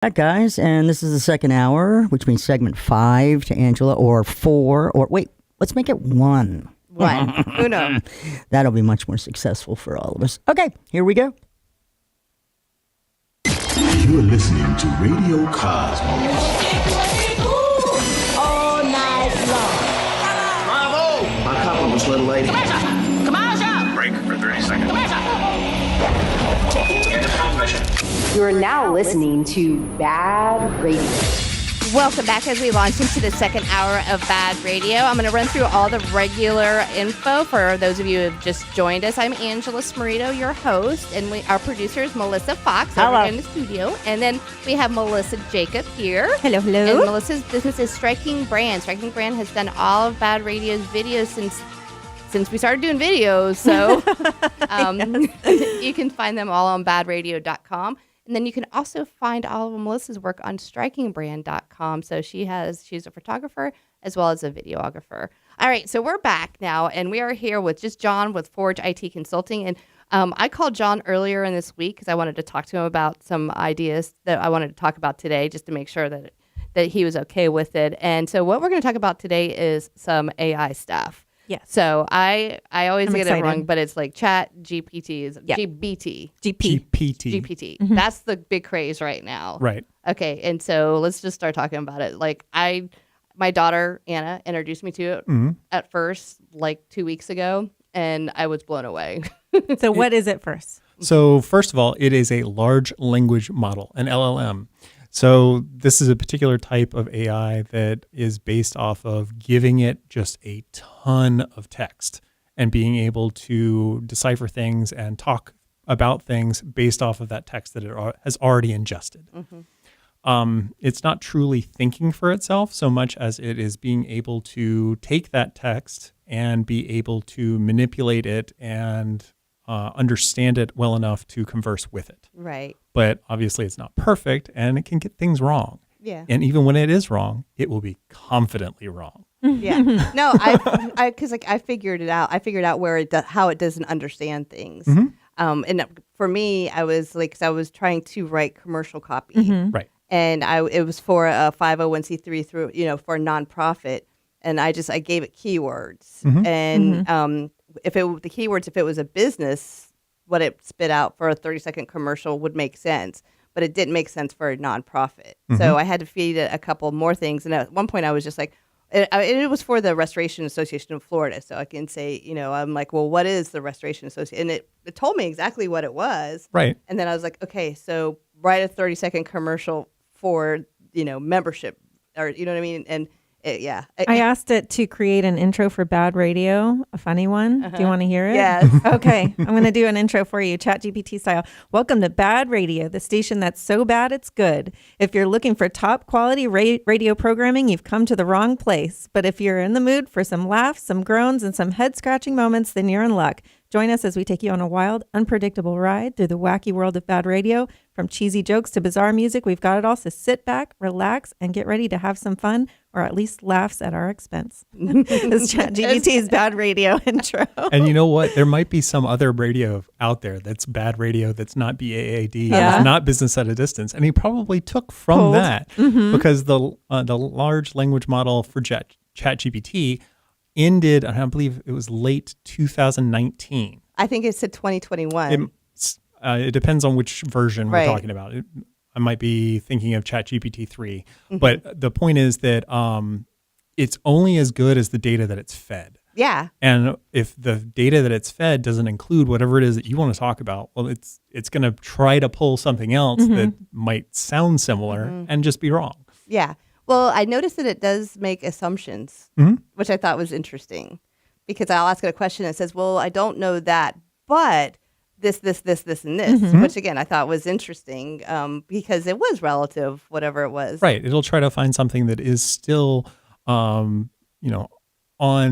Hi, guys, and this is the second hour, which means segment 5 to Angela, or 4, or wait, let's make it 1. One. Uno. That'll be much more successful for all of us. Okay, here we go. You're listening to Radio Cosmos. All night long. Bravo! My compliments, little lady. Commercial! Break for 30 seconds. You're now listening to BaaD Radio. Welcome back as we launch into the second hour of BaaD Radio. I'm going to run through all the regular info for those of you who have just joined us. I'm Angela Smarito, your host, and our producer is Melissa Fox over in the studio. And then we have Melissa Jacob here. Hello, hello. And Melissa's business is Striking Brand. Striking Brand has done all of BaaD Radio's videos since we started doing videos. So you can find them all on baadradio.com. And then you can also find all of Melissa's work on strikingbrand.com. So she's a photographer as well as a videographer. All right, so we're back now, and we are here with just John with Forge IT Consulting. And I called John earlier in this week because I wanted to talk to him about some ideas that I wanted to talk about today, just to make sure that he was okay with it. And so what we're going to talk about today is some AI stuff. Yes. So I always I'm get excited. it wrong, but it's like Chat GPT is GBT. GPT. Mm-hmm. That's the big craze right now. Right. Okay, and so let's just start talking about it. Like my daughter Anna introduced me to it at first, like 2 weeks ago, and I was blown away. So what is it first? So first of all, it is a large language model, an LLM. So this is a particular type of AI that is based off of giving it just a ton of text and being able to decipher things and talk about things based off of that text that it has already ingested. It's not truly thinking for itself so much as it is being able to take that text and be able to manipulate it and understand it well enough to converse with it. Right. But obviously it's not perfect and it can get things wrong. Yeah. And even when it is wrong, it will be confidently wrong. Yeah. No, because I figured it out. I figured out how it doesn't understand things. And for me, I was like, 'cause I was trying to write commercial copy. Right. And it was for a 501c3 through, for a nonprofit. And I gave it keywords. And if it was a business, what it spit out for a 30-second commercial would make sense. But it didn't make sense for a nonprofit. So I had to feed it a couple more things. And at one point I was just like, it was for the Restoration Association of Florida. So I can say, I'm like, well, what is the Restoration Association? And it told me exactly what it was. Right. And then I was like, okay, so write a 30-second commercial for, membership, or, you know what I mean? And I asked it to create an intro for BaaD Radio, a funny one. Do you want to hear it? Yes. Okay, I'm going to do an intro for you, ChatGPT style. Welcome to BaaD Radio, the station that's so bad it's good. If you're looking for top quality radio programming, you've come to the wrong place. But if you're in the mood for some laughs, some groans, and some head-scratching moments, then you're in luck. Join us as we take you on a wild, unpredictable ride through the wacky world of BaaD Radio. From cheesy jokes to bizarre music, we've got it all. So sit back, relax, and get ready to have some fun, or at least laughs at our expense. This ChatGPT's BaaD Radio intro. And you know what? There might be some other radio out there that's BaaD Radio, that's not BAAD, that's not business at a distance. And he probably took from that because the large language model for ChatGPT ended, and I believe it was late 2019. I think it said 2021. It depends on which version we're talking about. I might be thinking of ChatGPT 3. But the point is that it's only as good as the data that it's fed. Yeah. And if the data that it's fed doesn't include whatever it is that you want to talk about, well, it's going to try to pull something else that might sound similar and just be wrong. Yeah. Well, I noticed that it does make assumptions, which I thought was interesting, because I'll ask it a question that says, well, I don't know that, but this, and this, which again, I thought was interesting because it was relative, whatever it was. Right. It'll try to find something that is still, on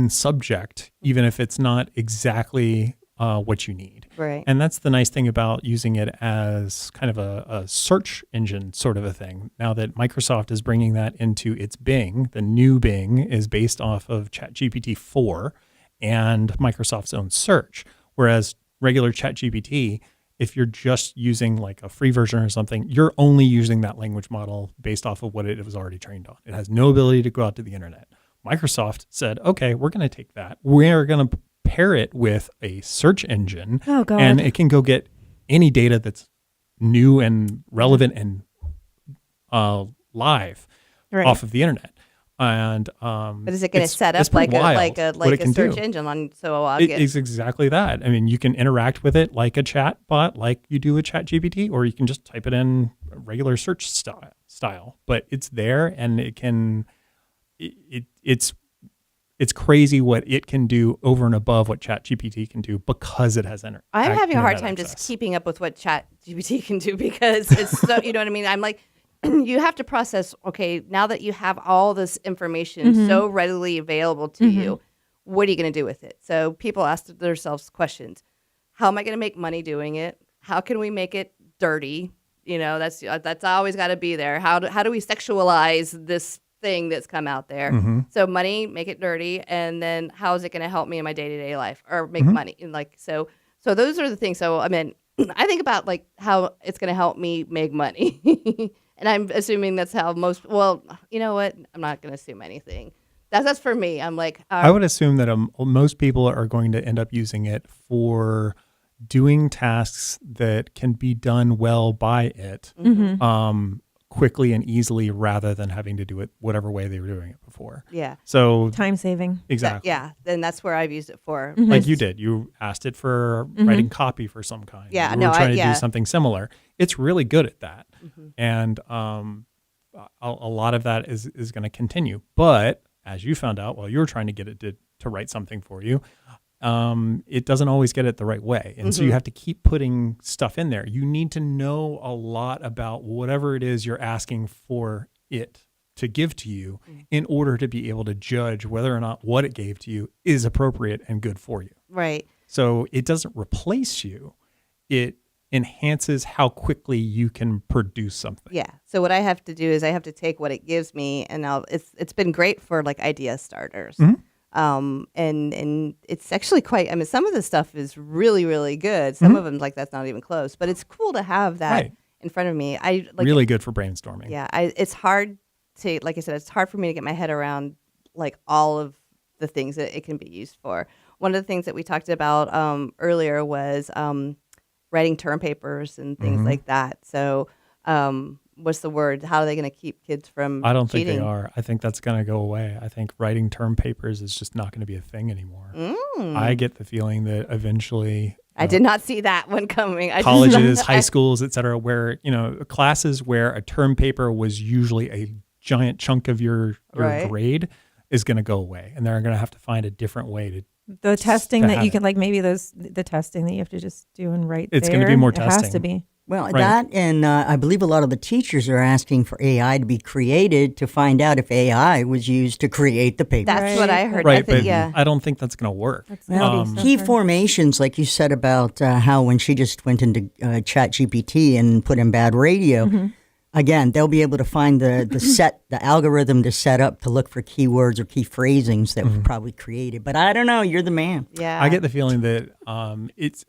subject, even if it's not exactly what you need. Right. And that's the nice thing about using it as kind of a search engine sort of a thing. Now that Microsoft is bringing that into its Bing, the new Bing is based off of ChatGPT 4 and Microsoft's own search, whereas regular ChatGPT if you're just using like a free version or something, you're only using that language model based off of what it was already trained on. It has no ability to go out to the internet. Microsoft said, okay, we're going to take that. We're going to pair it with a search engine. Oh, God. And it can go get any data that's new and relevant and live Right. off of the internet. And But is it going to set it's up like pretty a wild what it can search do. engine on? So I'll It get is exactly that. I mean, you can interact with it like a chat bot, like you do with ChatGPT, or you can just type it in regular search style. But it's there, and it can. It's crazy what it can do over and above what ChatGPT can do because it has I'm having a hard internet time access. just keeping up with what ChatGPT can do because it's so, you know what I mean? I'm like, you have to process, okay, now that you have all this information so readily available to you, what are you going to do with it? So people ask themselves questions. How am I going to make money doing it? How can we make it dirty? You know, that's always got to be there. How do we sexualize this thing that's come out there? So money, make it dirty, and then how is it going to help me in my day-to-day life or make money? And like so those are the things. So I mean, I think about like how it's going to help me make money. And I'm assuming that's how most, well, you know what? I'm not going to assume anything. That's for me. I'm like, I would assume that most people are going to end up using it for doing tasks that can be done well by it quickly and easily rather than having to do it whatever way they were doing it before. yeah. So Time saving. exactly. Yeah. Then that's where I've used it for. Like you did. You asked it for writing copy for some kind. Yeah, You no, were trying to yeah. do something similar. It's really good at that. And a lot of that is going to continue. But as you found out while you were trying to get it to write something for you, it doesn't always get it the right way. And so you have to keep putting stuff in there. You need to know a lot about whatever it is you're asking for it to give to you in order to be able to judge whether or not what it gave to you is appropriate and good for you. Right. So it doesn't replace you. It enhances how quickly you can produce something. Yeah. So what I have to do is I have to take what it gives me, and it's been great for like idea starters. And it's actually quite. I mean, some of the stuff is really, really good. Some of them like that's not even close. But it's cool to have that Right. in front of me. I like Really good for brainstorming. Yeah. It's hard to, like I said, it's hard for me to get my head around like all of the things that it can be used for. One of the things that we talked about earlier was writing term papers and things like that. So what's the word? How are they going to keep kids from I don't think cheating? they are. I think that's going to go away. I think writing term papers is just not going to be a thing anymore. I get the feeling that eventually I did not see that one coming. colleges, high schools, et cetera, where, classes where a term paper was usually a giant chunk of your Right. grade is going to go away. And they're going to have to find a different way to The testing to that have you it. can, like maybe the testing that you have to just do and write It's going gonna to be more It has to testing. be. Well, Right. that and I believe a lot of the teachers are asking for AI to be created to find out if AI was used to create the paper. That's what I heard. Right, I think, but yeah. I don't think that's going to work. Well, Key formations, like you said about how when she just went into ChatGPT and put in BaaD Radio, again, they'll be able to find the algorithm to set up to look for keywords or key phrasings that were probably created. But I don't know. You're the man. Yeah. I get the feeling that it's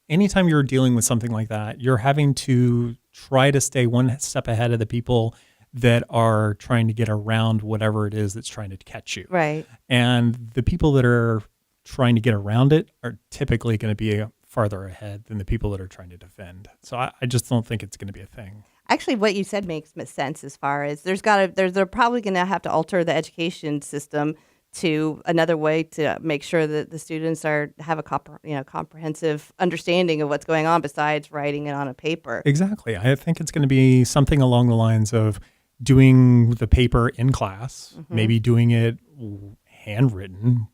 anytime you're dealing with something like that, you're having to try to stay one step ahead of the people that are trying to get around whatever it is that's trying to catch you. Right. And the people that are trying to get around it are typically going to be farther ahead than the people that are trying to defend. So I just don't think it's going to be a thing. Actually, what you said makes sense as far as they're probably going to have to alter the education system to another way to make sure that the students have a comprehensive understanding of what's going on besides writing it on a paper. Exactly. I think it's going to be something along the lines of doing the paper in class, maybe doing it handwritten,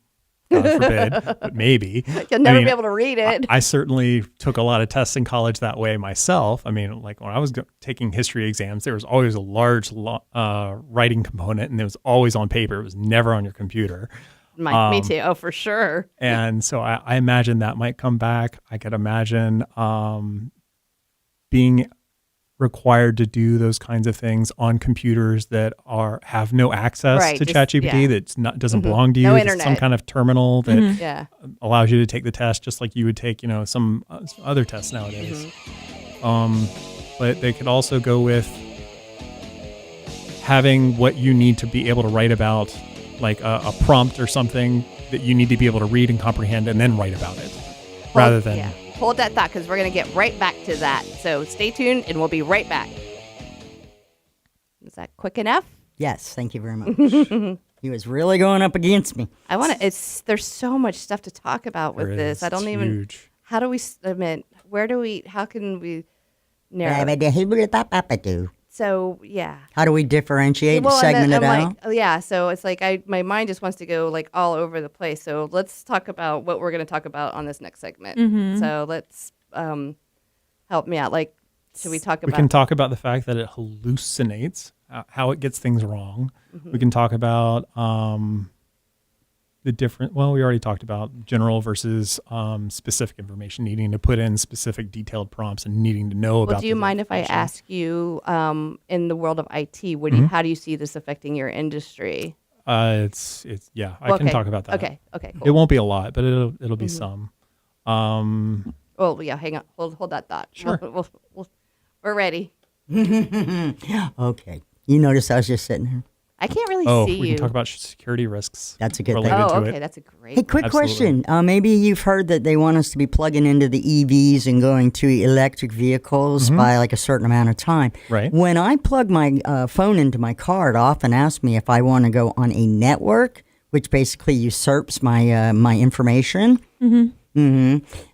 God forbid, but maybe. You'll never be able to read it. I certainly took a lot of tests in college that way myself. I mean, like when I was taking history exams, there was always a large writing component, and it was always on paper. It was never on your computer. Me too. Oh, for sure. And so I imagine that might come back. I could imagine being required to do those kinds of things on computers that have no access Right, to just- ChatGPT, yeah. that's not doesn't belong to you. No It's some internet. kind of terminal that Yeah. allows you to take the test just like you would take, some other tests nowadays. But they could also go with having what you need to be able to write about, like a prompt or something that you need to be able to read and comprehend and then write about it, rather than Yeah. Hold that thought because we're going to get right back to that. So stay tuned and we'll be right back. Is that quick enough? Yes, thank you very much. He was really going up against me. I want to. There's so much stuff to talk about with There this. is. I don't It's even. huge. How do we? I mean, where do we? How can we narrow? So yeah. How do we differentiate, Well, and segment then it I'm out? like, oh, yeah. So it's like my mind just wants to go like all over the place. So let's talk about what we're going to talk about on this next segment. So let's help me out. Like, should we talk We about? can talk about the fact that it hallucinates, how it gets things wrong. Mm-hmm. We can talk about the different. Well, we already talked about general versus specific information, needing to put in specific detailed prompts and needing to know about. Well, do you the mind if I information. ask you, in the world of IT, how do you see this affecting your industry? It's yeah. I can Okay. talk about that. Okay. Okay. Cool. It won't be a lot, but it'll be some. Well, yeah. Hang on. Hold that thought. Sure. We're ready. Okay. You notice I was just sitting here. I can't really Oh, see we you. can talk about security risks. That's a good thing. related Oh, to okay. it. That's a great. Hey, quick Absolutely. question. Maybe you've heard that they want us to be plugging into the EVs and going to electric vehicles by like a certain amount of time. Right. When I plug my phone into my car, it often asks me if I want to go on a network, which basically usurps my my information.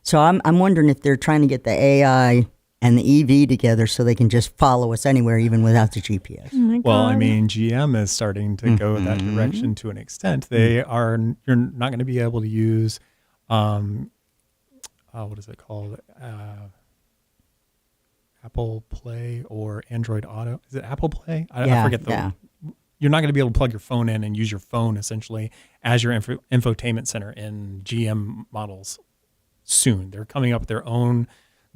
So I'm wondering if they're trying to get the AI and the EV together so they can just follow us anywhere, even without the GPS. Oh my Well, I God. mean, GM is starting to go that direction to an extent. You're not going to be able to use, what is it called? Apple Play or Android Auto. Is it Apple Play? I forget the. You're not going to be able to plug your phone in and use your phone essentially as your infotainment center in GM models soon. They're coming up with their own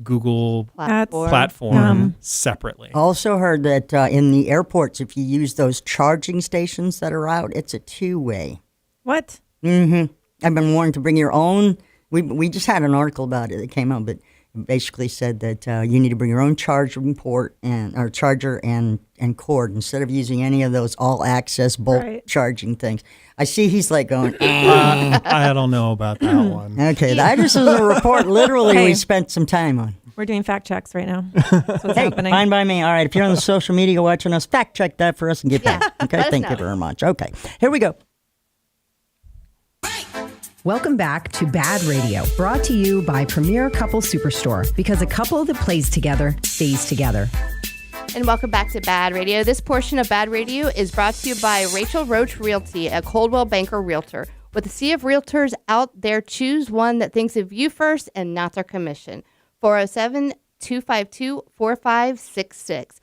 Google platform separately. Also heard that in the airports, if you use those charging stations that are out, it's a two-way. What? I've been wanting to bring your own. We just had an article about it that came out, but it basically said that you need to bring your own charging port or charger and cord instead of using any of those all-access bolt Right. charging things. I see he's like going, I don't know about that one. okay, that just is a report literally Hey. we spent some time on. We're doing fact checks right now. That's what's Hey, happening. fine by me. All right, if you're on the social media watching us, fact check that for us and get back. Okay, let us thank you know. very much. Okay, here we go. Welcome back to BaaD Radio, brought to you by Premier Couple Superstore, because a couple that plays together stays together. And welcome back to BaaD Radio. This portion of BaaD Radio is brought to you by Rachel Roach Realty, a Coldwell Banker Realtor. With a sea of realtors out there, choose one that thinks of you first and not their commission. 407-252-4566.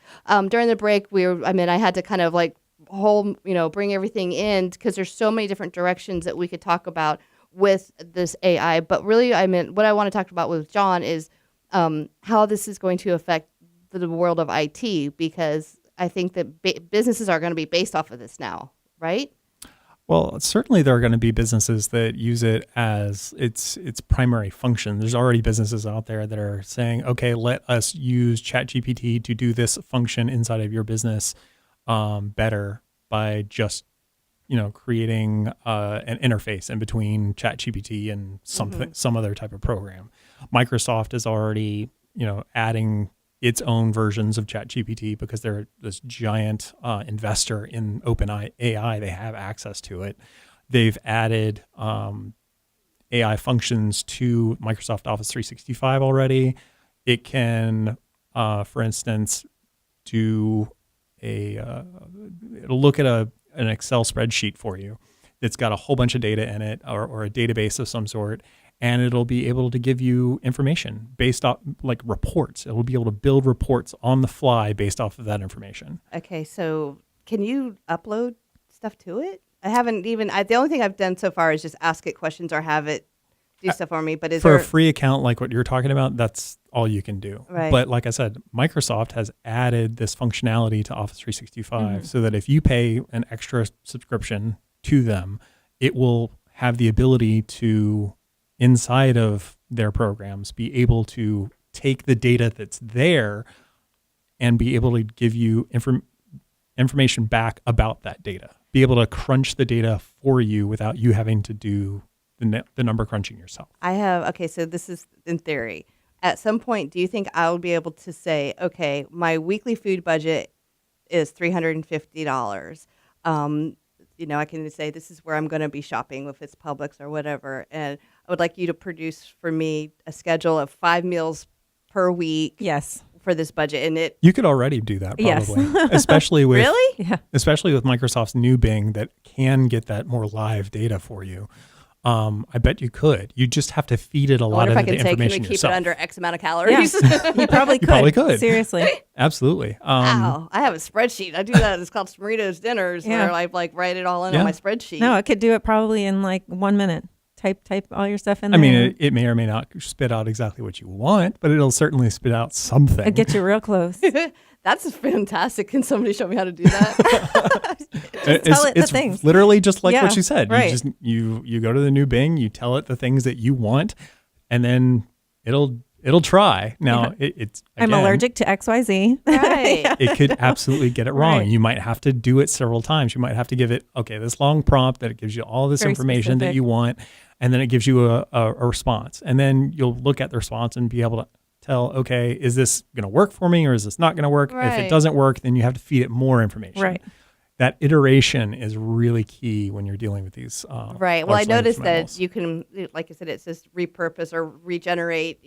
During the break, I had to kind of like bring everything in because there's so many different directions that we could talk about with this AI. But really, what I want to talk about with John is how this is going to affect the world of IT, because I think that businesses are going to be based off of this now, right? Well, certainly there are going to be businesses that use it as its primary function. There's already businesses out there that are saying, okay, let us use ChatGPT to do this function inside of your business better by just creating an interface in between ChatGPT and some other type of program. Microsoft is already adding its own versions of ChatGPT because they're this giant investor in OpenAI. They have access to it. They've added AI functions to Microsoft Office 365 already. It can, for instance, do it'll look at an Excel spreadsheet for you that's got a whole bunch of data in it or a database of some sort. And it'll be able to give you information based off like reports. It will be able to build reports on the fly based off of that information. Okay, so can you upload stuff to it? I haven't even. The only thing I've done so far is just ask it questions or have it do stuff for me. But is for there a free account like what you're talking about, that's all you can do. Right. But like I said, Microsoft has added this functionality to Office 365 so that if you pay an extra subscription to them, it will have the ability to, inside of their programs, be able to take the data that's there and be able to give you information back about that data, be able to crunch the data for you without you having to do the number crunching yourself. okay, so this is in theory. At some point, do you think I'll be able to say, okay, my weekly food budget is $350? I can say this is where I'm going to be shopping, if it's Publix or whatever, and I would like you to produce for me a schedule of 5 meals per week. Yes. For this budget, and You could already do that probably, Yes. especially with really, especially with Microsoft's new Bing that can get that more live data for you. I bet you could. You just have to feed it a I lot wonder of if I the can say, can we information keep yourself. it under X amount of calories? You probably could. probably could. Seriously. Absolutely. Wow, I have a spreadsheet. I do that. It's called Smeritos Dinners, Yeah. where I write it all in Yeah. on my spreadsheet. No, it could do it probably in like 1 minute. Type all your stuff in I there. mean, it may or may not spit out exactly what you want, but it'll certainly spit out something. It'd get you real close. That's fantastic. Can somebody show me how to do that? tell it the it's things. literally just like Yeah, what you said. right. You go to the new Bing, you tell it the things that you want, and then it'll try. Now it's I'm again, allergic to XYZ. Right. It could absolutely get it wrong. Right. You might have to do it several times. You might have to give it this long prompt that it gives you all this Very information that specific. you want, and then it gives you a response, and then you'll look at the response and be able to tell, okay, is this going to work for me or is this not going to work? If Right. it doesn't work, then you have to feed it more information. Right. That iteration is really key when you're dealing with these. Right. Well, I large language noticed that models. you can, like I said, it says repurpose or regenerate.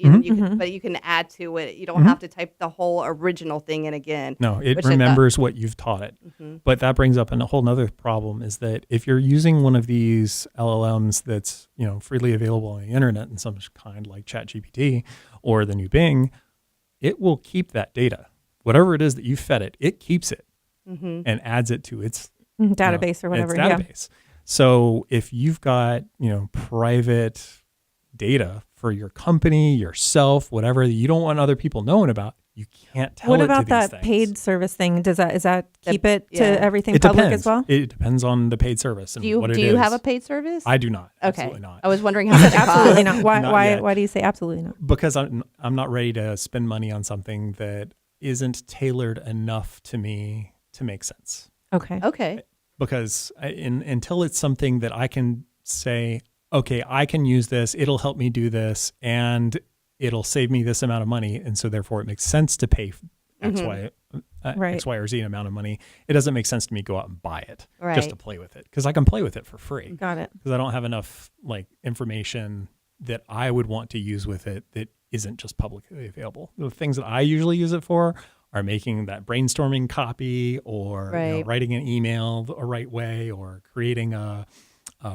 But you can add to it. You don't have to type the whole original thing in again. No, it which I thought- remembers what you've taught it. But that brings up a whole nother problem is that if you're using one of these LLMs that's, freely available on the internet in some kind like ChatGPT or the new Bing, it will keep that data. Whatever it is that you fed it, it keeps it and adds it to its Database or whatever. Its database. So if you've got, private data for your company, yourself, whatever that you don't want other people knowing about, you can't tell What it about to these that things. paid service thing? Is that keep it to yeah. everything It public depends. as well? It depends on the paid service and Do you what it do is. you have a paid service? I do not. Okay. Absolutely not. I was wondering how much it Absolutely costs. not. Why? Not why? yet. Why do you say absolutely not? Because I'm not ready to spend money on something that isn't tailored enough to me to make sense. Okay. Okay. Because until it's something that I can say, okay, I can use this, it'll help me do this, and it'll save me this amount of money, and so therefore it makes sense to pay X, Y, Right. X, Y, or Z amount of money. It doesn't make sense to me to go out and buy it just Right. to play with it, because I can play with it for free. Got it. Because I don't have enough information that I would want to use with it that isn't just publicly available. The things that I usually use it for are making that brainstorming copy or Right. writing an email the right way or creating a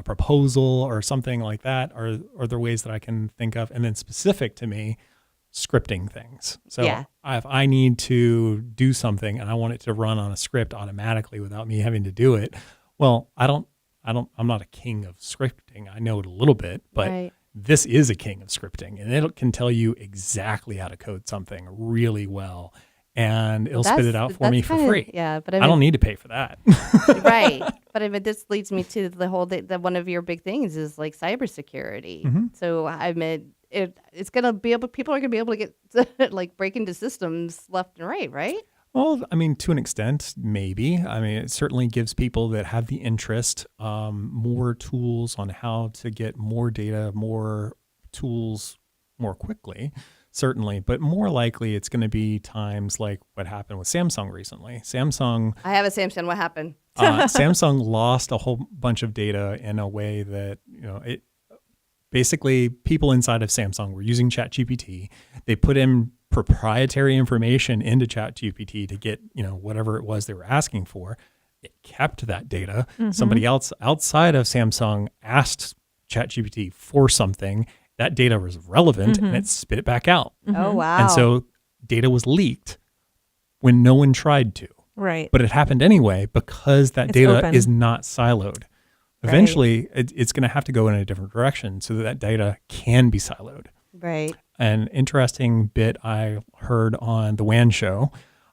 proposal or something like that are the ways that I can think of. And then specific to me, scripting things. So Yeah. if I need to do something and I want it to run on a script automatically without me having to do it, well, I'm not a king of scripting. I know it a little bit, but Right. this is a king of scripting, and it can tell you exactly how to code something really well, and it'll spit it out for me for free. Yeah, but I don't need to pay for that. right. But I mean, this leads me to the whole that one of your big things is like cybersecurity. Mm-hmm. So I mean, it's gonna be able. People are gonna be able to get like break into systems left and right. Well, I mean, to an extent, maybe. I mean, it certainly gives people that have the interest more tools on how to get more data, more tools more quickly, certainly. But more likely, it's going to be times like what happened with Samsung recently. I have a Samsung. What happened? Samsung lost a whole bunch of data in a way that, it basically people inside of Samsung were using ChatGPT. They put in proprietary information into ChatGPT to get, whatever it was they were asking for. It kept that data. Somebody else outside of Samsung asked ChatGPT for something. That data was relevant and it spit it back out. Oh wow! And so data was leaked when no one tried to. Right. But it happened anyway because that It's data open. is not siloed. Eventually, it's going to have to go in a different direction so that data can be siloed. Right. An interesting bit I heard on the WAN show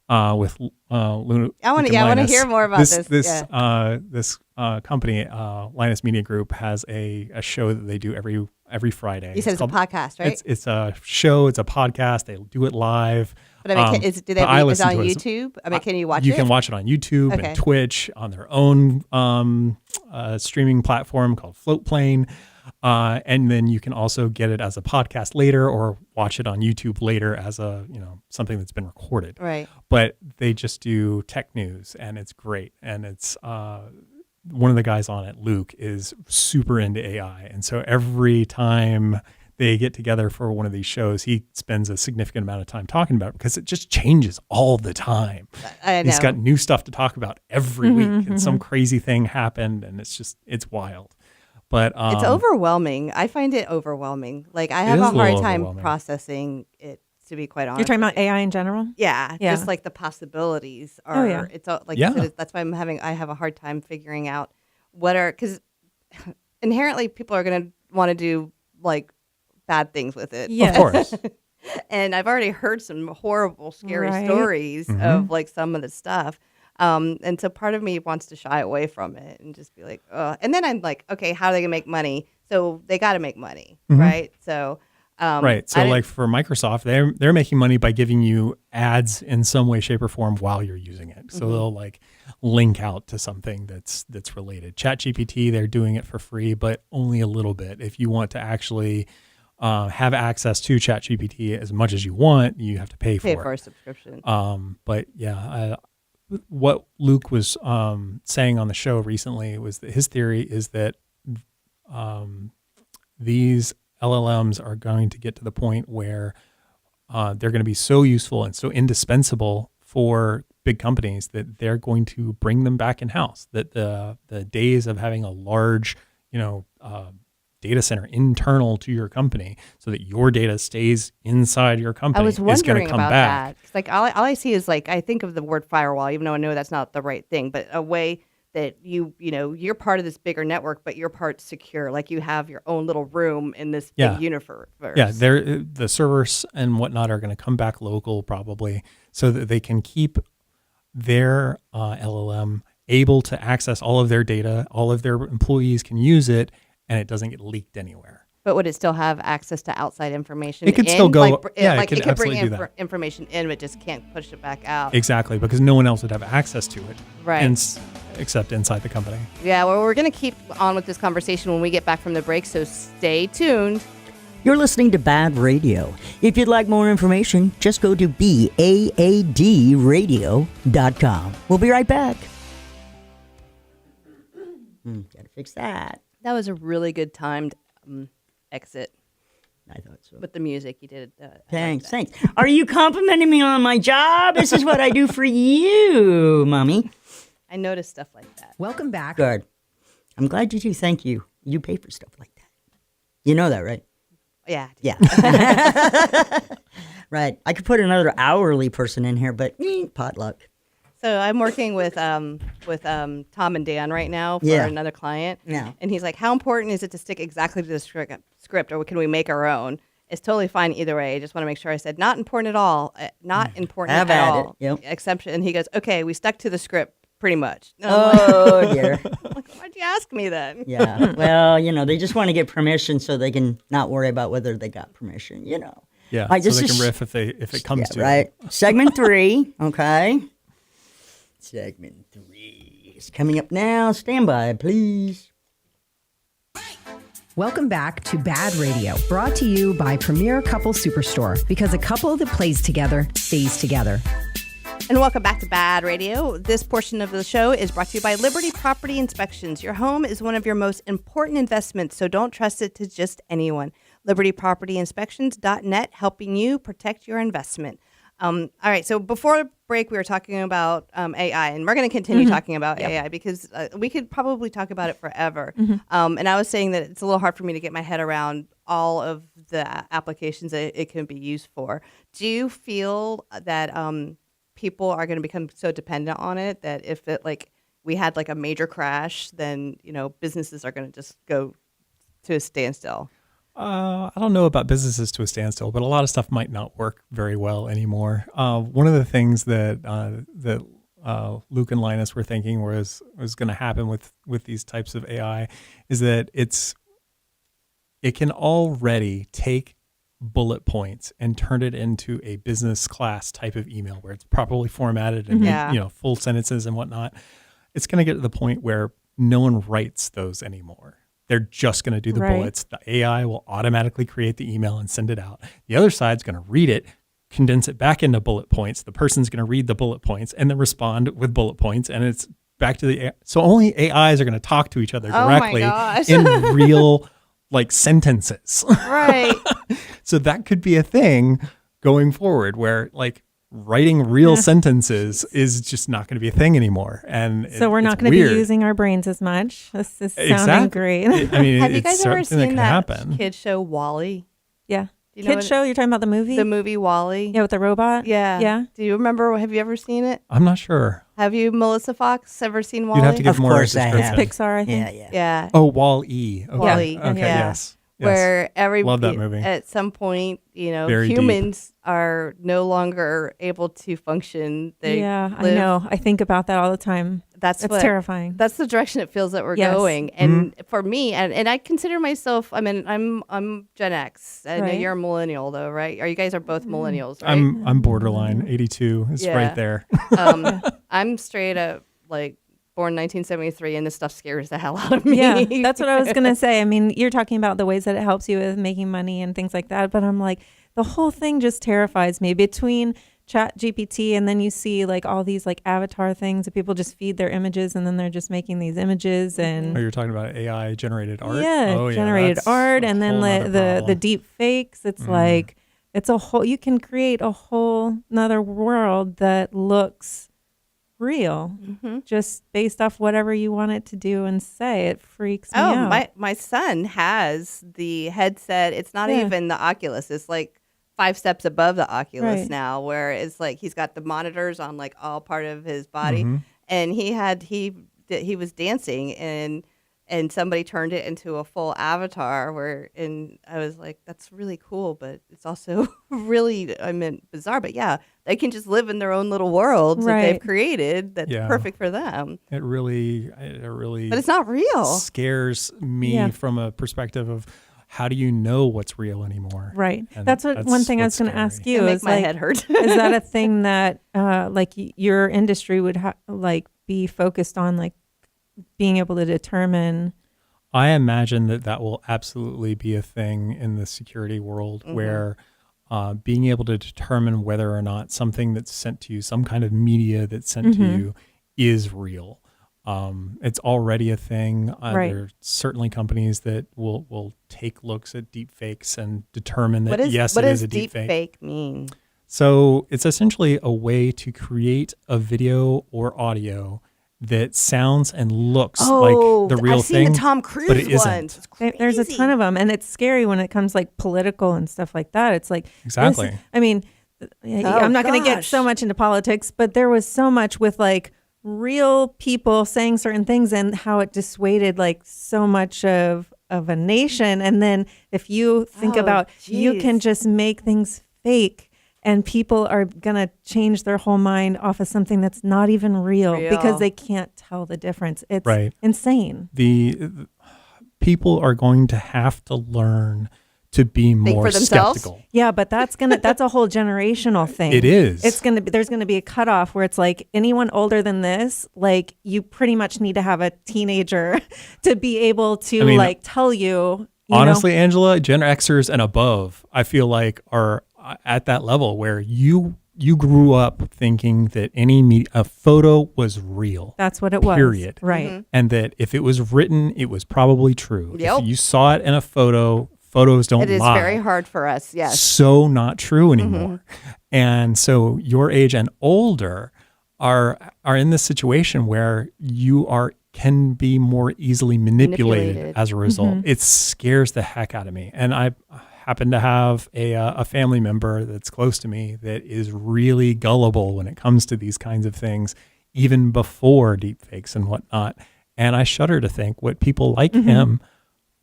with Luna. I want to hear more about this. This company, Linus Media Group, has a show that they do every Friday. You said it's a podcast, right? It's a show. It's a podcast. They do it live. But I mean, is it on YouTube? I mean, can you watch it? You can watch it on YouTube and Twitch, on their own streaming platform called Floatplane. And then you can also get it as a podcast later or watch it on YouTube later as something that's been recorded. Right. But they just do tech news, and it's great. And it's one of the guys on it, Luke, is super into AI. And so every time they get together for one of these shows, he spends a significant amount of time talking about it because it just changes all the time. I know. He's got new stuff to talk about every week, and some crazy thing happened, and it's wild. But it's overwhelming. I find it overwhelming. Like I have a hard time processing it, to be quite honest. You're talking about AI in general? Yeah. Just like the possibilities are. It's like that's why I have a hard time figuring out because inherently people are going to want to do like bad things with it. Yes. Of course. And I've already heard some horrible, scary stories of like some of the stuff. And so part of me wants to shy away from it and just be like, and then I'm like, okay, how are they gonna make money? So they got to make money, right? So, right. So like for Microsoft, they're making money by giving you ads in some way, shape, or form while you're using it. So they'll like link out to something that's related. ChatGPT, they're doing it for free, but only a little bit. If you want to actually have access to ChatGPT as much as you want, you have to pay for it. Pay for a subscription. But yeah. What Luke was saying on the show recently was that his theory is that these LLMs are going to get to the point where they're going to be so useful and so indispensable for big companies that they're going to bring them back in house. That the days of having a large, data center internal to your company so that your data stays inside your company is going to come back. That. Like all I see is like, I think of the word firewall, even though I know that's not the right thing, but a way that you're part of this bigger network, but your part's secure. Like you have your own little room in this big universe. Yeah, the servers and whatnot are going to come back local probably so that they can keep their LLM able to access all of their data. All of their employees can use it, and it doesn't get leaked anywhere. But would it still have access to outside information? It could still go. It could bring information in, but just can't push it back out. Exactly, because no one else would have access to it. Right. Except inside the company. Yeah, well, we're going to keep on with this conversation when we get back from the break, so stay tuned. You're listening to BaaD Radio. If you'd like more information, just go to BaaDradio.com. We'll be right back. Gotta fix that. That was a really good timed exit. I thought so. With the music you did. Thanks. Are you complimenting me on my job? This is what I do for you, Mommy. I noticed stuff like that. Welcome back. Good. I'm glad you do. Thank you. You pay for stuff like that. You know that, right? Yeah. Yeah. Right. I could put another hourly person in here, but potluck. So I'm working with Tom and Dan right now for another client. Yeah. And he's like, how important is it to stick exactly to the script, or can we make our own? It's totally fine either way. I just want to make sure I said not important at all. Not important Have at at all. it. Yep. Exception. And he goes, okay, we stuck to the script pretty much. Oh, dear. I'm like, why'd you ask me then? Yeah. Well, they just want to get permission so they can not worry about whether they got permission, Yeah. Right, so they can riff if it comes to right. it. Segment 3. Okay. Segment 3 is coming up now. Stand by, please. Welcome back to BaaD Radio, brought to you by Premier Couple Superstore, because a couple that plays together stays together. And welcome back to BaaD Radio. This portion of the show is brought to you by Liberty Property Inspections. Your home is one of your most important investments, so don't trust it to just anyone. LibertyPropertyInspections.net, helping you protect your investment. All right, so before break, we were talking about AI, and we're going to continue talking about AI because we could probably talk about it forever. And I was saying that it's a little hard for me to get my head around all of the applications that it can be used for. Do you feel that people are going to become so dependent on it that if it we had like a major crash, then businesses are going to just go to a standstill. I don't know about businesses to a standstill, but a lot of stuff might not work very well anymore. One of the things that Luke and Linus were thinking was going to happen with these types of AI is that it can already take bullet points and turn it into a business class type of email where it's properly formatted and full sentences and whatnot. It's going to get to the point where no one writes those anymore. They're just going to do the bullets. The AI will automatically create the email and send it out. The other side's going to read it, condense it back into bullet points. The person's going to read the bullet points and then respond with bullet points. And it's back to the AI. So only AIs are going to talk to each other directly in real like sentences. Right. So that could be a thing going forward where like writing real sentences is just not going to be a thing anymore. And so we're not going to be using our brains as much. This is sounding great. I mean, have you guys ever seen that happen. kid show WALL-E? Yeah. Kid show? You're talking about the movie? The movie WALL-E? Yeah, with the robot? Yeah. Yeah. Do you remember? Have you ever seen it? I'm not sure. Have you, Melissa Fox, ever seen WALL-E? You'd have to give Of more course I description. have. It's Pixar, I think. Yeah. Oh, WALL-E. Okay. WALL-E. Okay. Yeah. Yes. Where Love that movie. at some point, Very humans are no longer able to function. I know. I think about that all the time. It's terrifying. That's the direction it feels that we're going. And for me, and I consider myself, I mean, I'm Gen X. I know you're a millennial though, right? You guys are both millennials, right? I'm borderline. 82 is right there. I'm straight up like born 1973, and this stuff scares the hell out of me. Yeah, that's what I was going to say. I mean, you're talking about the ways that it helps you with making money and things like that, but I'm like, the whole thing just terrifies me. Between Chat GPT and then you see like all these like avatar things that people just feed their images and then they're just making these images and you're talking about AI generated art? Generated art, and then the deep fakes. It's like it's a whole, you can create a whole another world that looks real, just based off whatever you want it to do and say. It freaks me out. My son has the headset. It's not even the Oculus. It's like 5 steps above the Oculus now, where it's like he's got the monitors on like all part of his body, and he was dancing and somebody turned it into a full avatar and I was like, that's really cool, but it's also really, bizarre. But yeah, they can just live in their own little worlds that they've created that's perfect for them. It really, but it's not real. Scares me from a perspective of how do you know what's real anymore? Right. That's one thing I was going to ask you. Make my head hurt. Is that a thing that like your industry would be focused on, like being able to determine? I imagine that will absolutely be a thing in the security world where being able to determine whether or not something that's sent to you, some kind of media that's sent to you is real. It's already a thing. There are certainly companies that will take looks at deep fakes and determine that, it is a deep fake. What does deep fake mean? So it's essentially a way to create a video or audio that sounds and looks like the real I've thing. seen the Tom Cruise but it isn't. ones. There's a ton of them, and it's scary when it comes like political and stuff like that. It's like exactly. I'm not going to get so much into politics, but there was so much with like real people saying certain things and how it dissuaded like so much of a nation. And then if you think about, you can just make things fake. And people are going to change their whole mind off of something that's not even real because they can't tell the difference. It's insane. The people are going to have to learn to be more skeptical. Yeah, but that's a whole generational thing. It is. There's going to be a cutoff where it's like anyone older than this, like you pretty much need to have a teenager to be able to tell you. Honestly, Angela, Gen Xers and above, I feel like are at that level where you grew up thinking that a photo was real. That's what it was. Period. Right. And that if it was written, it was probably true. Yep. If you saw it in a photo, photos don't lie. It is very hard for us, yes. So not true anymore. And so your age and older are in this situation where you can be more easily manipulated as a result. It scares the heck out of me. And I happen to have a family member that's close to me that is really gullible when it comes to these kinds of things, even before deepfakes and whatnot. And I shudder to think what people like him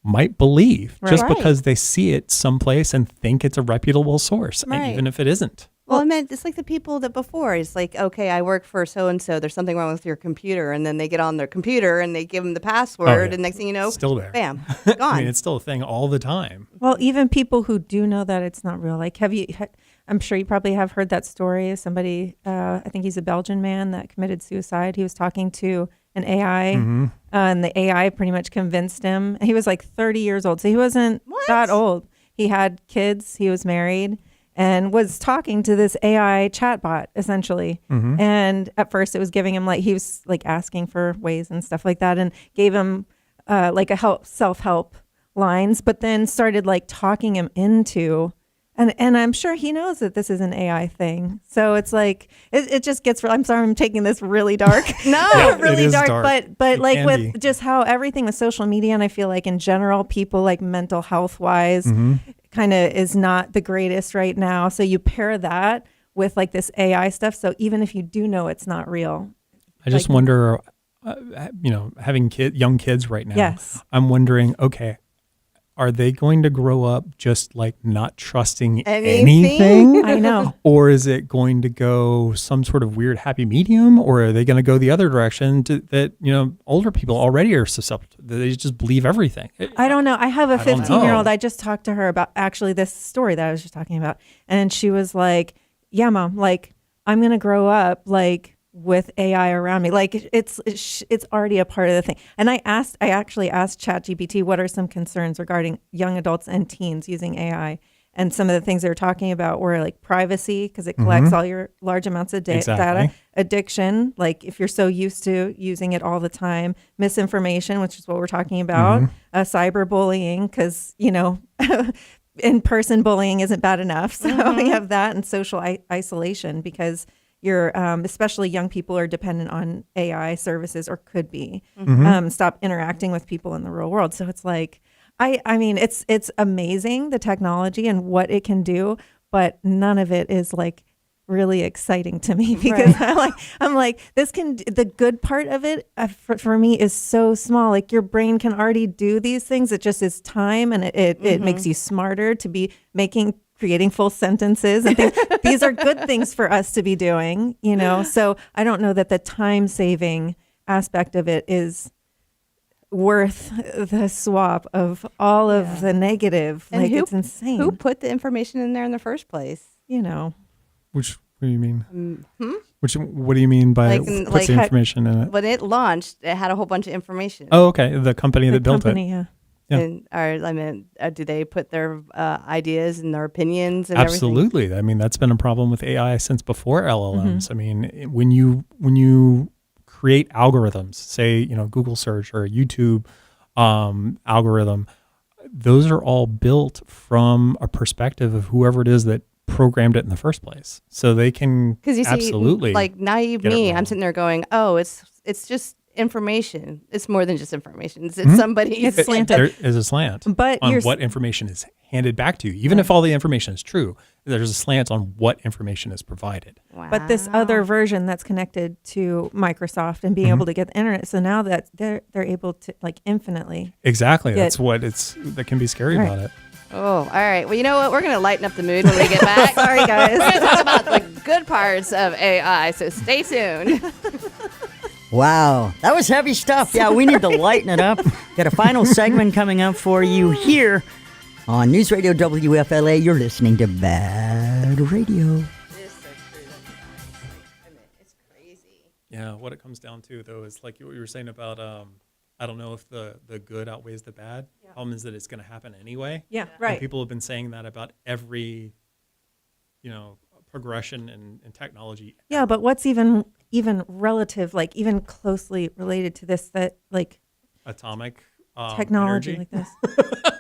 might believe just Right. because they see it someplace and think it's a reputable source, and Right. even if it isn't. Well, I meant it's like the people that before. It's like, okay, I work for so and so. There's something wrong with your computer, and then they get on their computer and they give them the password, yeah. and next thing you know, Still there. bam, gone. I mean, it's still a thing all the time. Well, even people who do know that it's not real, like I'm sure you probably have heard that story of somebody, I think he's a Belgian man that committed suicide. He was talking to an AI, and the AI pretty much convinced him. He was like 30 years old, so he wasn't that old. He had kids, he was married, and was talking to this AI chatbot essentially. And at first it was giving him he was asking for ways and stuff like that, and gave him self-help lines, but then started talking him into, and I'm sure he knows that this is an AI thing. So it's it just gets, I'm sorry, I'm taking this really dark. No, Yeah, really it is dark, dark. but It like can with be. just how everything with social media, and I feel like in general, people mental health wise kind of is not the greatest right now. So you pair that with this AI stuff. So even if you do know it's not real, I just wonder, having young kids right now, Yes. I'm wondering, okay, are they going to grow up just not trusting anything? I know. Or is it going to go some sort of weird happy medium? Or are they going to go the other direction that older people already are susceptible? They just believe everything. I don't know. I have a I don't 15-year-old. know. I just talked to her about actually this story that I was just talking about. And she was like, yeah, Mom, I'm going to grow up with AI around me. It's already a part of the thing. And I actually asked ChatGPT, what are some concerns regarding young adults and teens using AI? And some of the things they were talking about were privacy, because it collects all your large amounts of data, Exactly. addiction, if you're so used to using it all the time, misinformation, which is what we're talking about, cyberbullying, because, in-person bullying isn't bad enough. So we have that, and social isolation, because you're, especially young people are dependent on AI services, or could be, stop interacting with people in the real world. So it's I mean, it's amazing, the technology and what it can do, but none of it is really exciting to me, because I'm this the good part of it for me is so small. Your brain can already do these things. It just is time, and it makes you smarter to be creating full sentences and things. These are good things for us to be doing, so I don't know that the time saving aspect of it is worth the swap of all of the negative. And It's insane. Who put the information in there in the first place? What do you mean? What do you mean by puts the information in it? When it launched, it had a whole bunch of information. Oh, okay. The company that built it. Yeah. And do they put their ideas and their opinions and Absolutely. I mean, that's been a problem with AI since before LLMs. I mean, when you create algorithms, say, Google search or a YouTube algorithm, those are all built from a perspective of whoever it is that programmed it in the first place. So they can Because you see, absolutely naive get it me, wrong. I'm sitting there going, oh, it's just information. It's more than just information. It's somebody's. It's slanted. There is a slant But on you're what information is handed back to you. Even if all the information is true, there's a slant on what information is provided. Wow. But this other version that's connected to Microsoft and being able to get the internet, so now that they're able to infinitely. Exactly. Get- That's what that can be scary Right. about it. Oh, all right. Well, you know what? We're going to lighten up the mood when we get back. Sorry, guys. We're going to talk about the good parts of AI, so stay tuned. Wow, that was heavy stuff. Yeah, we need to lighten it up. Got a final segment coming up for you here on News Radio WFLA. You're listening to BaaD Radio. It's crazy. Yeah, what it comes down to, though, is like what you were saying about, I don't know if the good outweighs the bad. Problem is that it's going to happen anyway. Yeah, And right. people have been saying that about every, progression in technology. Yeah, but what's even relative, even closely related to this, that Atomic technology energy. like this?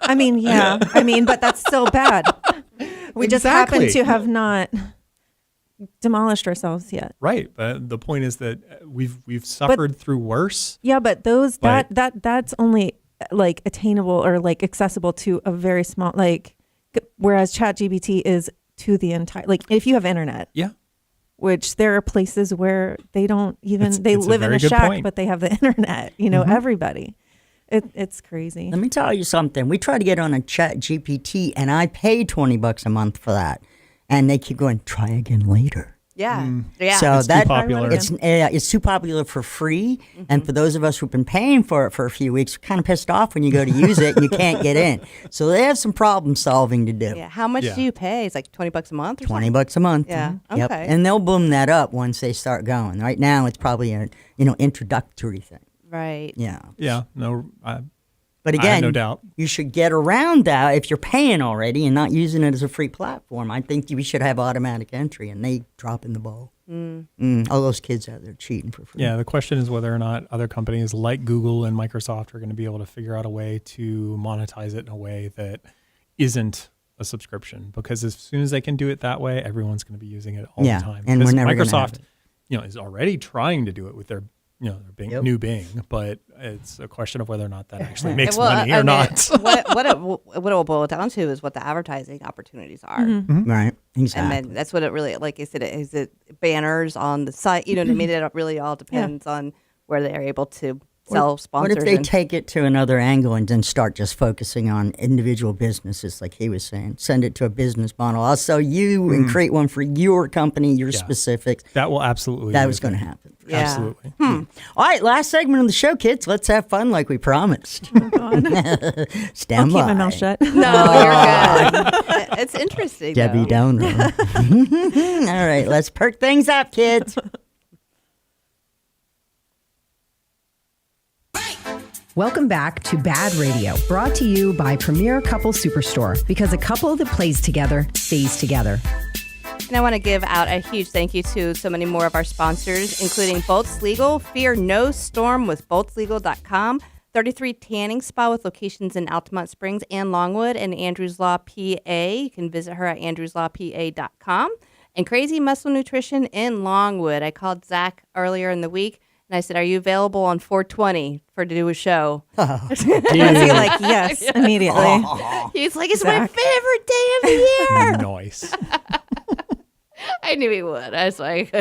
I mean, yeah. But that's still bad. We just happen Exactly. to have not demolished ourselves yet. Right, but the point is that we've suffered through worse. Yeah, but those But- that's only attainable or accessible to a very small whereas ChatGPT is to the entire if you have internet. Yeah. which there are places where they don't even, It's they a live in very a good shack, point. but they have the internet, everybody. It's crazy. Let me tell you something. We try to get on a Chat GPT, and I pay $20 a month for that, and they keep going. Try again later. Yeah. Yeah. So It's too popular. it's too popular for free, and for those of us who've been paying for it for a few weeks, we're kind of pissed off when you go to use it and you can't get in. So they have some problem solving to do. Yeah. How much Yeah. do you pay? It's like $20 a month or something? $20 a month. Yeah, Yep. okay. And they'll boom that up once they start going. Right now, it's probably a introductory thing. Right. Yeah. Yeah, no, But I have again, no doubt. you should get around that if you're paying already and not using it as a free platform. I think we should have automatic entry, and they dropping the ball. All those kids out there cheating for free. Yeah, the question is whether or not other companies like Google and Microsoft are going to be able to figure out a way to monetize it in a way that isn't a subscription. Because as soon as they can do it that way, everyone's going to be using it all Yeah, the time. and we're Because never gonna have Microsoft, it. is already trying to do it with their Bing, Yep. new Bing, but it's a question of whether or not that actually makes Well, money I or mean, not. what it will boil down to is what the advertising opportunities are. Right. And Exactly. then that's what it really, like I said, is it banners on the site? You know what I mean? It really all depends on where they're able to sell sponsors. What if they and- take it to another angle and then start just focusing on individual businesses, like he was saying? Send it to a business model. I'll sell you and create one for your company, your specifics. That will absolutely That be was a going to thing. happen. Yeah. Absolutely. All right, last segment of the show, kids. Let's have fun like we promised. I'll Stand keep by. my mouth shut. No, you're good. It's interesting. Debbie though. Downer. All right, let's perk things up, kids. Welcome back to BaaD Radio, brought to you by Premier Couple Superstore, because a couple that plays together stays together. And I want to give out a huge thank you to so many more of our sponsors, including Bolts Legal. Fear no storm with boltslegal.com. 33 Tanning Spa with locations in Altamont Springs and Longwood, and Andrews Law, PA. You can visit her at andrewslawpa.com. And Crazy Muscle Nutrition in Longwood. I called Zach earlier in the week, and I said, "Are you available on 420 to do a show?" Was he like, yes, immediately? He's like, "It's my favorite day of the year." Nice. I knew he would. I was like,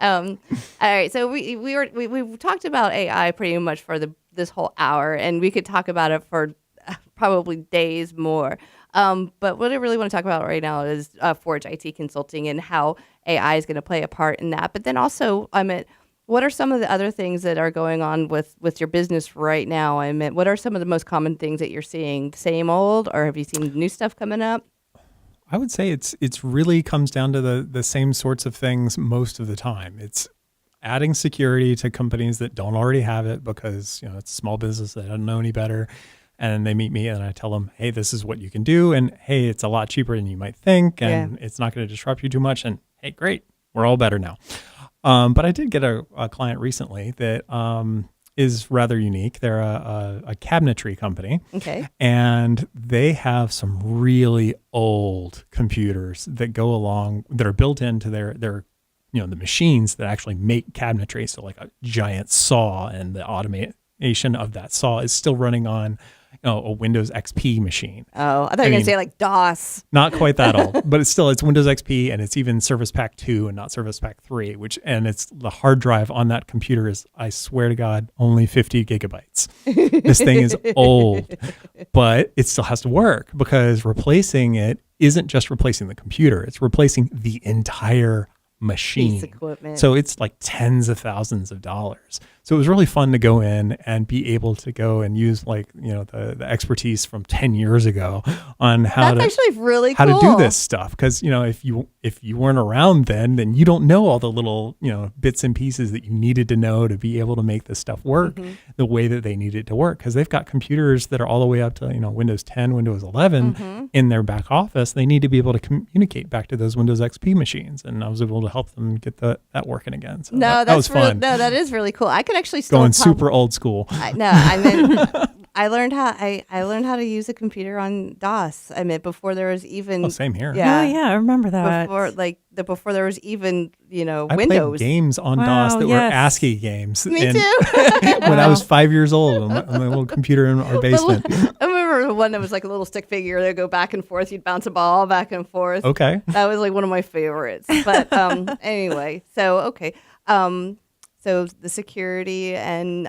all right. So we talked about AI pretty much for this whole hour, and we could talk about it for probably days more. But what I really want to talk about right now is Forge IT Consulting and how AI is going to play a part in that. But then also, what are some of the other things that are going on with your business right now? What are some of the most common things that you're seeing? Same old, or have you seen new stuff coming up? I would say it's really comes down to the same sorts of things most of the time. It's adding security to companies that don't already have it because it's a small business that doesn't know any better, and they meet me and I tell them, hey, this is what you can do, and hey, it's a lot cheaper than you might think, and it's not going to disrupt you too much, and hey, great, we're all better now. But I did get a client recently that is rather unique. They're a cabinetry company. Okay. And they have some really old computers that go along, that are built into their the machines that actually make cabinetry. So like a giant saw, and the automation of that saw is still running on a Windows XP machine. Oh, I thought you were going to say like DOS. Not quite that old, but it's Windows XP, and it's even Service Pack 2 and not Service Pack 3, and it's the hard drive on that computer is, I swear to God, only 50 gigabytes. This thing is old, but it still has to work, because replacing it isn't just replacing the computer, it's replacing the entire machine. Piece of equipment. So it's like tens of thousands of dollars. So it was really fun to go in and be able to go and use the expertise from 10 years ago on how That's actually really how cool. to do this stuff. Because if you weren't around then you don't know all the little bits and pieces that you needed to know to be able to make this stuff work the way that they need it to work. Because they've got computers that are all the way up to Windows 10, Windows 11 in their back office. They need to be able to communicate back to those Windows XP machines, and I was able to help them get that working again. So that was fun. That is really cool. I could actually still Going super old school. I learned how to use a computer on DOS. Before there was even. Oh, same here. Yeah, Oh, yeah, I remember that. Before there was even I Windows. played games on DOS that were ASCII games. Me too. When I was 5 years old on my little computer in our basement. I remember remember the one that was like a little stick figure. They'd go back and forth. You'd bounce a ball back and forth. Okay. That was like one of my favorites. But anyway, so okay. So the security and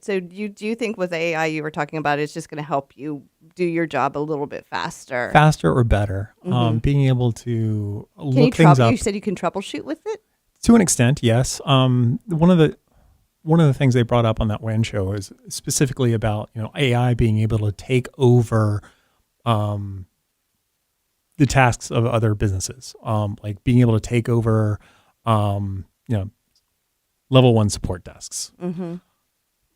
so do you think with AI you were talking about it's just going to help you do your job a little bit faster? Faster or better. Being able to Can look you things up. You said you can troubleshoot with it? To an extent, yes. One of the things they brought up on that WAN show is specifically about AI being able to take over the tasks of other businesses, like being able to take over level 1 support desks. Mm-hmm.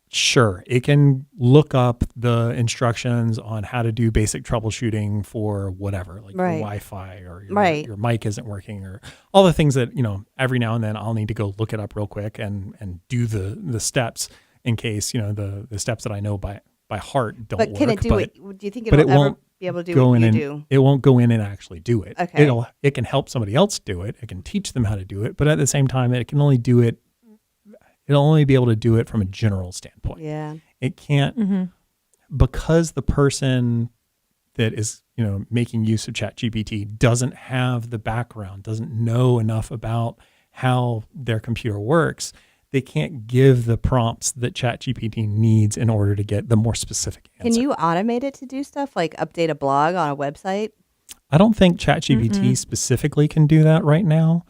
Sure, it can look up the instructions on how to do basic troubleshooting for whatever, like your Wi-Fi or your mic isn't working, or all the things that every now and then I'll need to go look it up real quick and do the steps in case the steps that I know by heart don't work. But can it do it? Do you think it'll ever be able to do what you do? It won't go in and actually do it. Okay. It can help somebody else do it. It can teach them how to do it, but at the same time, it can only do it. It'll only be able to do it from a general standpoint. Yeah. It can't, because the person that is, making use of ChatGPT doesn't have the background, doesn't know enough about how their computer works. They can't give the prompts that ChatGPT needs in order to get the more specific answer. Can you automate it to do stuff like update a blog on a website? I don't think ChatGPT specifically can do that right now.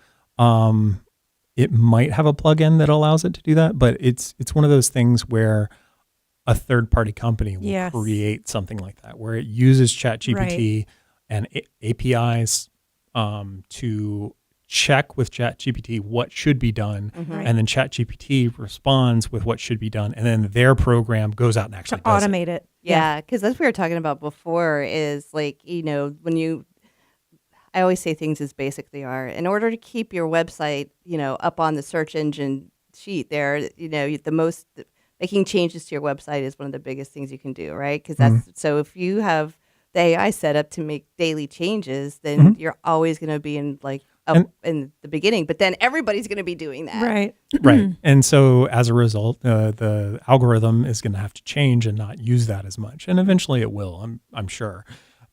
It might have a plugin that allows it to do that, but it's one of those things where a third-party company will create something like that, where it uses ChatGPT and APIs to check with ChatGPT what should be done, and then ChatGPT responds with what should be done, and then their program goes out and actually does automate it. Yeah, because as we were talking about before is like, when I always say things as basic they are. In order to keep your website, up on the search engine sheet there, making changes to your website is one of the biggest things you can do, right? Because that's so if you have the AI set up to make daily changes, then you're always going to be in in the beginning, but then everybody's going to be doing that. Right. Right. And so as a result, the algorithm is going to have to change and not use that as much. And eventually it will, I'm sure,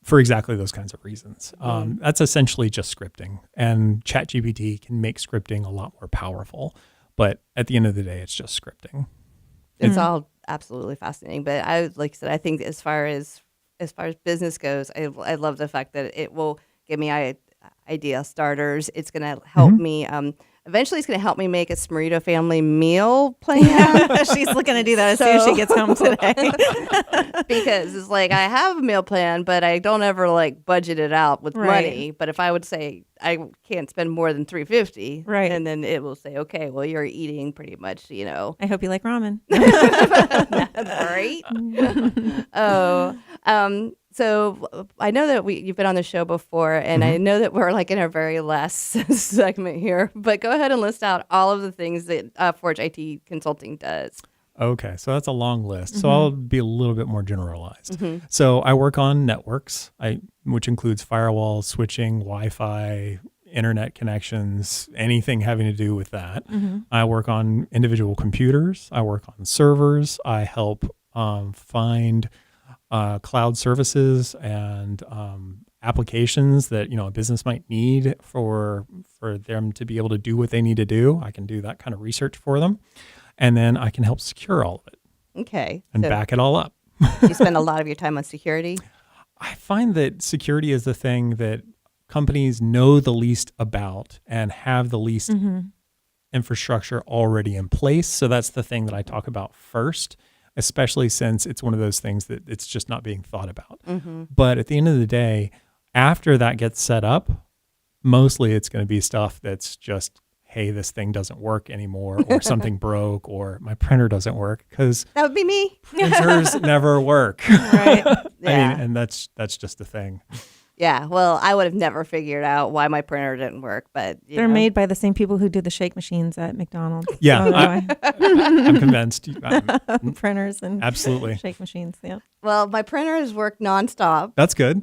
for exactly those kinds of reasons. That's essentially just scripting. And ChatGPT can make scripting a lot more powerful. But at the end of the day, it's just scripting. It's all absolutely fascinating. But like I said, I think as far as business goes, I love the fact that it will give me idea starters. It's going to help me. Eventually, it's going to help me make a Smurrito family meal plan. She's looking to do that as soon as she gets home today. Because it's like I have a meal plan, but I don't ever budget it out with money. But if I would say I can't spend more than $350, and then it will say, okay, well, you're eating pretty much, I hope you like ramen. Right? So I know that you've been on the show before, and I know that we're in our very last segment here. But go ahead and list out all of the things that Forge IT Consulting does. Okay, so that's a long list. So I'll be a little bit more generalized. So I work on networks, which includes firewalls, switching, Wi-Fi, internet connections, anything having to do with that. I work on individual computers. I work on servers. I help find cloud services and applications that a business might need for them to be able to do what they need to do. I can do that kind of research for them, and then I can help secure all of it. Okay, and back it all up. You spend a lot of your time on security. I find that security is the thing that companies know the least about and have the least infrastructure already in place. So that's the thing that I talk about first, especially since it's one of those things that it's just not being thought about. But at the end of the day, after that gets set up, mostly it's going to be stuff that's just, hey, this thing doesn't work anymore, or something broke, or my printer doesn't work, because that would be me. Printers never work. Right. Yeah. I mean, and that's just the thing. Yeah, well, I would have never figured out why my printer didn't work, but they're made by the same people who do the shake machines at McDonald's. Yeah, I'm convinced. Printers and absolutely shake machines. Yeah. Well, my printer has worked nonstop. That's good.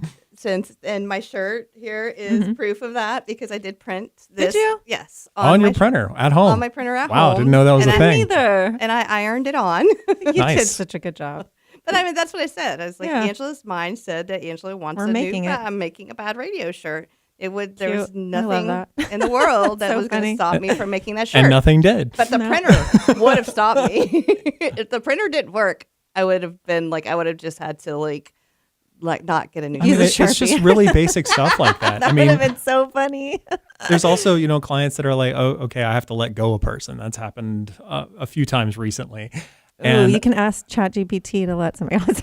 And my shirt here is proof of that, because I did print this. Did you? Yes. On your printer at home. On my printer at home. Wow, didn't know that was a thing. Either. And I ironed it on. You Nice. did such a good job. And I mean, that's what I said. I was like, Yeah. Angela's mind said that Angela wants We're a making new. it. I'm making a BaaD radio shirt. There was Cute. I love nothing that. in the world that So was going to funny. stop me from making that shirt. And nothing did. But the printer would have stopped me. If the printer didn't work, I would have been like, I would have just had to like not get a new. I mean, a it's just Sharpie. really basic stuff like that. That I would have mean, been so funny. there's also, clients that are like, oh, okay, I have to let go a person. That's happened a few times recently. Ooh, And you can ask ChatGPT to let somebody else.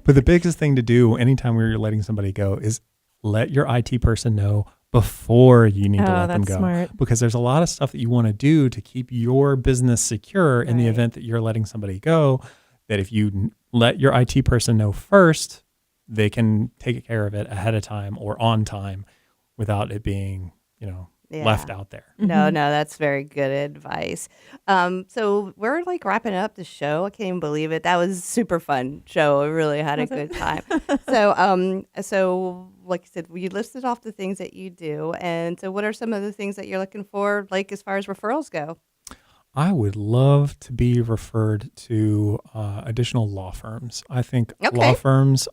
but the biggest thing to do anytime you're letting somebody go is let your IT person know before you need to let them that's go. smart. Because there's a lot of stuff that you want to do to keep your business secure in the Right. event that you're letting somebody go, that if you let your IT person know first, they can take care of it ahead of time or on time without it being, left out there. No, that's very good advice. So we're like wrapping up the show. I can't even believe it. That was a super fun show. I really had a good time. So like I said, you listed off the things that you do, and so what are some of the things that you're looking for, like as far as referrals go? I would love to be referred to additional law firms. I think Okay. law firms.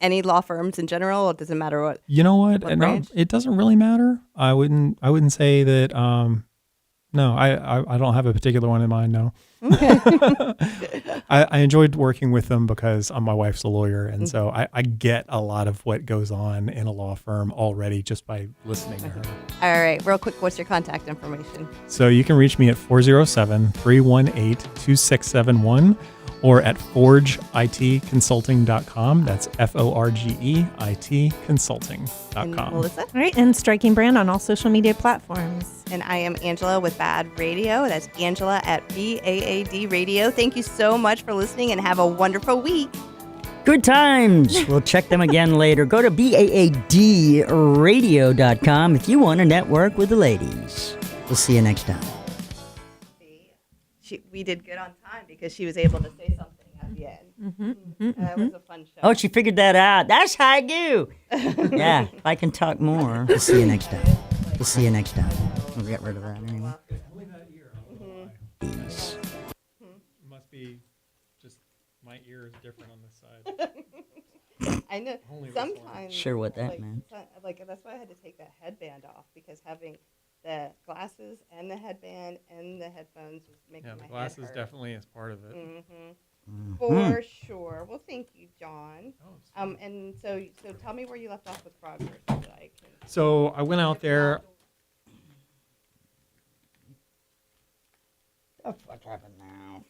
Any law firms in general? It doesn't matter what. You know what? What No, branch? it doesn't really matter. I wouldn't say that. No, I don't have a particular one in mind. No. I enjoyed working with them because my wife's a lawyer, and so I get a lot of what goes on in a law firm already just by listening to her. All right, real quick, what's your contact information? So you can reach me at 407-318-2671 or at forgeitconsulting.com. That's FORGEIT And consulting.com. Melissa? All right, and Striking Brand on all social media platforms. And I am Angela with BaaD Radio. That's Angela at BAAD Radio. Thank you so much for listening and have a wonderful week. Good times. We'll check them again later. Go to BaaDradio.com if you want to network with the ladies. We'll see you next time. We did good on time because she was able to say something at the end. That was a fun show. Oh, she figured that out. That's how I do. Yeah, if I can talk more. We'll see you next time. We'll see you next time. We'll get rid of that anyway. Peace. Must be just my ear is different on this side. I know Only this sometimes. Sure what that meant. Like that's why I had to take that headband off because having the glasses and the headband and the headphones was making Yeah, my the glasses head hurt. definitely is part of it. For sure. Well, thank you, John. Oh, And so tell me where you left off with Kroger so that I can. So I went out there. What the fuck happened now?